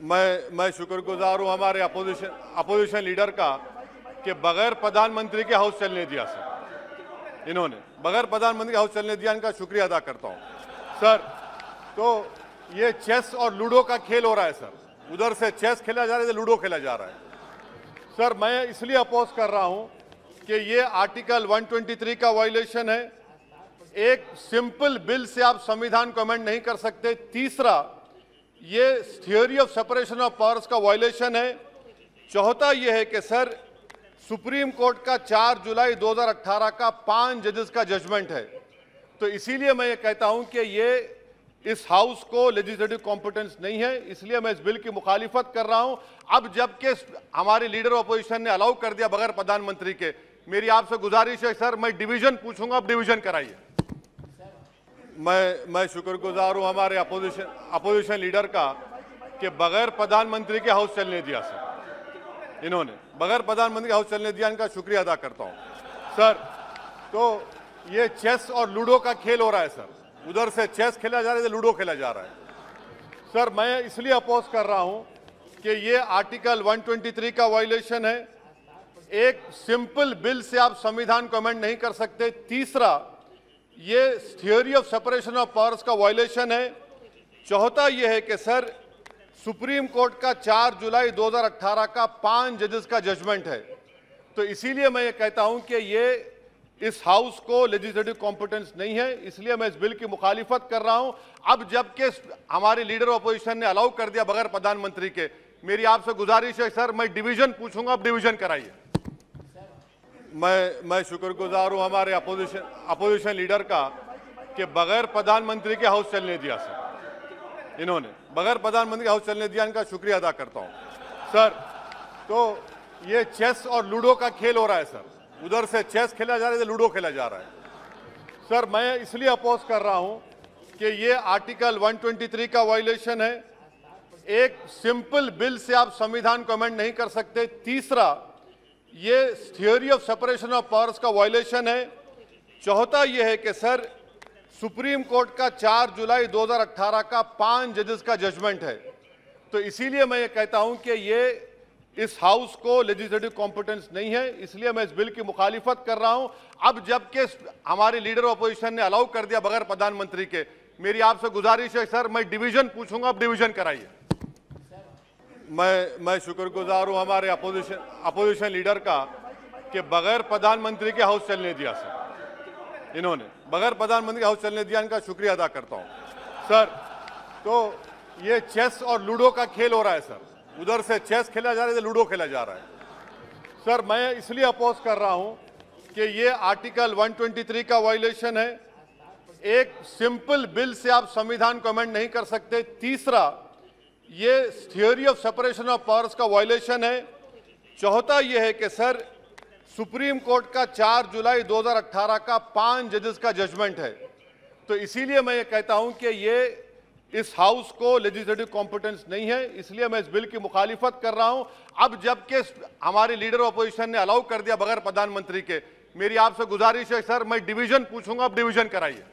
मैं शुक्रगुजार हूं हमारे अपोजिशन लीडर का कि बगैर प्रधानमंत्री के हाउस चलने दिया सर। इन्होंने बगैर प्रधानमंत्री के हाउस चलने दिया, इनका शुक्रिया अदा करता हूं सर। तो ये चेस और लूडो का खेल हो रहा है सर। उधर से चेस खेला जा रहा है, इधर लूडो खेला जा रहा है सर। मैं इसलिए अपोज कर रहा हूं कि ये आर्टिकल 123 का वायलेशन है। एक सिंपल बिल से आप संविधान को अमेंड नहीं कर सकते। तीसरा, ये theory of separation of powers का वायलेशन है। चौथा यह है कि सर सुप्रीम कोर्ट का 4 जुलाई 2018 का 5 जजेस का जजमेंट है। तो इसीलिए मैं ये कहता हूं कि ये इस हाउस को लेजिस्लेटिव कॉम्पिटेंस नहीं है, इसलिए मैं इस बिल की मुखालिफत कर रहा हूं। अब जबकि हमारे लीडर ऑपोजिशन ने अलाउ कर दिया बगैर प्रधानमंत्री के, मेरी आपसे गुजारिश है सर, मैं डिवीजन पूछूंगा, अब डिवीजन कराइए। मैं शुक्रगुजार हूं हमारे अपोजिशन लीडर का कि बगैर प्रधानमंत्री के हाउस चलने दिया सर। इन्होंने बगैर प्रधानमंत्री के हाउस चलने दिया, इनका शुक्रिया अदा करता हूं सर। तो ये चेस और लूडो का खेल हो रहा है सर। उधर से चेस खेला जा रहा है, इधर लूडो खेला जा रहा है सर। मैं इसलिए अपोज कर रहा हूं कि ये आर्टिकल 123 का वायलेशन है। एक सिंपल बिल से आप संविधान को अमेंड नहीं कर सकते। तीसरा, ये theory of separation of powers का वायलेशन है। चौथा यह है कि सर सुप्रीम कोर्ट का 4 जुलाई 2018 का 5 जजेस का जजमेंट है। तो इसीलिए मैं ये कहता हूं कि ये इस हाउस को लेजिस्लेटिव कॉम्पिटेंस नहीं है, इसलिए मैं इस बिल की मुखालिफत कर रहा हूं। अब जबकि हमारे लीडर ऑपोजिशन ने अलाउ कर दिया बगैर प्रधानमंत्री के, मेरी आपसे गुजारिश है सर, मैं डिवीजन पूछूंगा, अब डिवीजन कराइए। मैं शुक्रगुजार हूं हमारे अपोजिशन लीडर का कि बगैर प्रधानमंत्री के हाउस चलने दिया सर। इन्होंने बगैर प्रधानमंत्री के हाउस चलने दिया, इनका शुक्रिया अदा करता हूं सर। तो ये चेस और लूडो का खेल हो रहा है सर। उधर से चेस खेला जा रहा है, इधर लूडो खेला जा रहा है सर। मैं इसलिए अपोज कर रहा हूं कि ये आर्टिकल 123 का वायलेशन है। एक सिंपल बिल से आप संविधान को अमेंड नहीं कर सकते। तीसरा, ये theory of separation of powers का वायलेशन है। चौथा यह है कि सर सुप्रीम कोर्ट का 4 जुलाई 2018 का 5 जजेस का जजमेंट है। तो इसीलिए मैं ये कहता हूं कि ये इस हाउस को लेजिस्लेटिव कॉम्पिटेंस नहीं है, इसलिए मैं इस बिल की मुखालिफत कर रहा हूं। अब जबकि हमारे लीडर ऑपोजिशन ने अलाउ कर दिया बगैर प्रधानमंत्री के, मेरी आपसे गुजारिश है सर, मैं डिवीजन पूछूंगा, अब डिवीजन कराइए। मैं शुक्रगुजार हूं हमारे अपोजिशन लीडर का कि बगैर प्रधानमंत्री के हाउस चलने दिया सर। इन्होंने बगैर प्रधानमंत्री के हाउस चलने दिया, इनका शुक्रिया अदा करता हूं सर। तो ये चेस और लूडो का खेल हो रहा है सर। उधर से चेस खेला जा रहा है, इधर लूडो खेला जा रहा है सर। मैं इसलिए अपोज कर रहा हूं कि ये आर्टिकल 123 का वायलेशन है। एक सिंपल बिल से आप संविधान को अमेंड नहीं कर सकते। तीसरा, ये theory of separation of powers का वायलेशन है। चौथा यह है कि सर सुप्रीम कोर्ट का 4 जुलाई 2018 का 5 जजेस का जजमेंट है। तो इसीलिए मैं ये कहता हूं कि ये इस हाउस को लेजिस्लेटिव कॉम्पिटेंस नहीं है, इसलिए मैं इस बिल की मुखालिफत कर रहा हूं। अब जबकि हमारे लीडर ऑपोजिशन ने अलाउ कर दिया बगैर प्रधानमंत्री के, मेरी आपसे गुजारिश है सर, मैं डिवीजन पूछूंगा, अब डिवीजन कराइए।